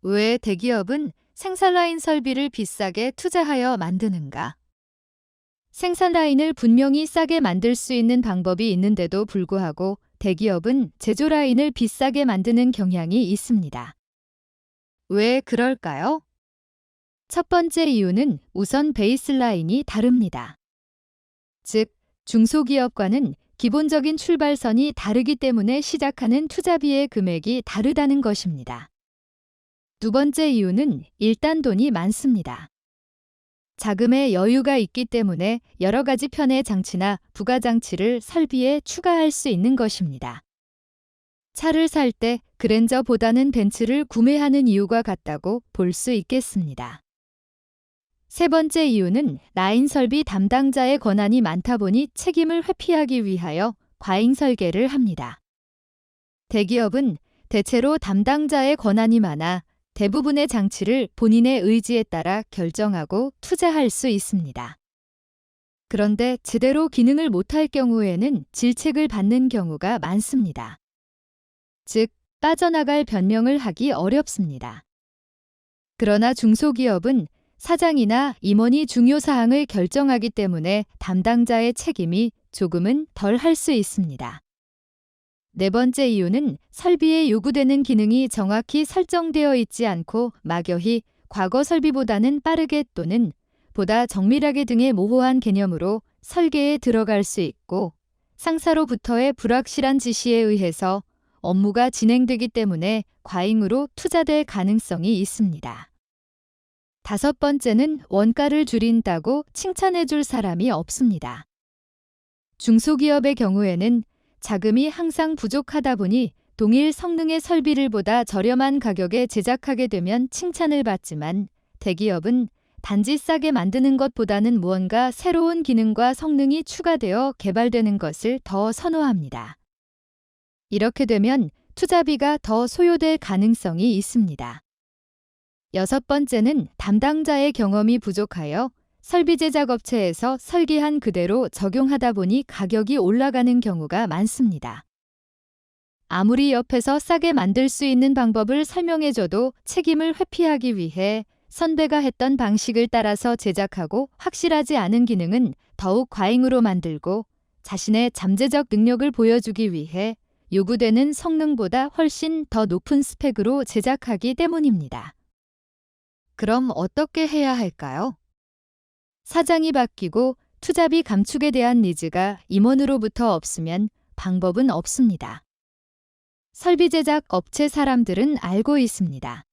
왜 대기업은 생산 라인 설비를 비싸게 투자하여 만드는가? 생산 라인을 분명히 싸게 만들 수 있는 방법이 있는데도 불구하고 대기업은 제조 라인을 비싸게 만드는 경향이 있습니다. 왜 그럴까요? 첫 번째 이유는 우선 베이스라인이 다릅니다. 즉, 중소기업과는 기본적인 출발선이 다르기 때문에 시작하는 투자비의 금액이 다르다는 것입니다. 두 번째 이유는 일단 돈이 많습니다. 자금의 여유가 있기 때문에 여러 가지 편의 장치나 부가 장치를 설비에 추가할 수 있는 것입니다. 차를 살 때 그랜저보다는 벤츠를 구매하는 이유와 같다고 볼 수 있겠습니다. 세 번째 이유는 라인 설비 담당자의 권한이 많다 보니 책임을 회피하기 위하여 과잉 설계를 합니다. 대기업은 대체로 담당자의 권한이 많아 대부분의 장치를 본인의 의지에 따라 결정하고 투자할 수 있습니다. 그런데 제대로 기능을 못할 경우에는 질책을 받는 경우가 많습니다. 즉, 빠져나갈 변명을 하기 어렵습니다. 그러나 중소기업은 사장이나 임원이 중요 사항을 결정하기 때문에 담당자의 책임이 조금은 덜 할 수 있습니다. 네 번째 이유는 설비에 요구되는 기능이 정확히 설정되어 있지 않고 막연히 과거 설비보다는 빠르게 또는 보다 정밀하게 등의 모호한 개념으로 설계에 들어갈 수 있고 상사로부터의 불확실한 지시에 의해서 업무가 진행되기 때문에 과잉으로 투자될 가능성이 있습니다. 다섯 번째는 원가를 줄인다고 칭찬해 줄 사람이 없습니다. 중소기업의 경우에는 자금이 항상 부족하다 보니 동일 성능의 설비를 보다 저렴한 가격에 제작하게 되면 칭찬을 받지만 대기업은 단지 싸게 만드는 것보다는 무언가 새로운 기능과 성능이 추가되어 개발되는 것을 더 선호합니다. 이렇게 되면 투자비가 더 소요될 가능성이 있습니다. 여섯 번째는 담당자의 경험이 부족하여 설비 제작 업체에서 설계한 그대로 적용하다 보니 가격이 올라가는 경우가 많습니다. 아무리 옆에서 싸게 만들 수 있는 방법을 설명해줘도 책임을 회피하기 위해 선배가 했던 방식을 따라서 제작하고 확실하지 않은 기능은 더욱 과잉으로 만들고 자신의 잠재적 능력을 보여주기 위해 요구되는 성능보다 훨씬 더 높은 스펙으로 제작하기 때문입니다. 그럼 어떻게 해야 할까요? 사장이 바뀌고 투자비 감축에 대한 니즈가 임원으로부터 없으면 방법은 없습니다. 설비 제작 업체 사람들은 알고 있습니다.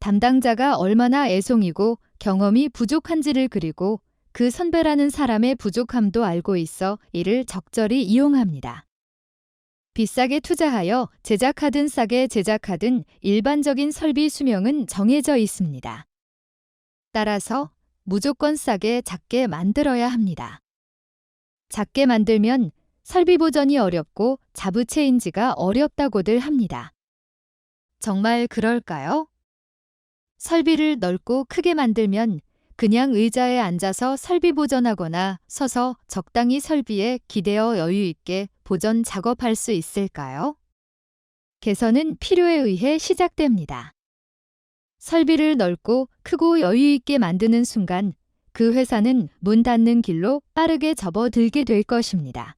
담당자가 얼마나 애송이고 경험이 부족한지를 그리고 그 선배라는 사람의 부족함도 알고 있어 이를 적절히 이용합니다. 비싸게 투자하여 제작하든 싸게 제작하든 일반적인 설비 수명은 정해져 있습니다. 따라서 무조건 싸게 작게 만들어야 합니다. 작게 만들면 설비 보전이 어렵고 자부 체인지가 어렵다고들 합니다. 정말 그럴까요? 설비를 넓고 크게 만들면 그냥 의자에 앉아서 설비 보전하거나 서서 적당히 설비에 기대어 여유 있게 보전 작업할 수 있을까요? 개선은 필요에 의해 시작됩니다. 설비를 넓고 크고 여유 있게 만드는 순간 그 회사는 문 닫는 길로 빠르게 접어들게 될 것입니다.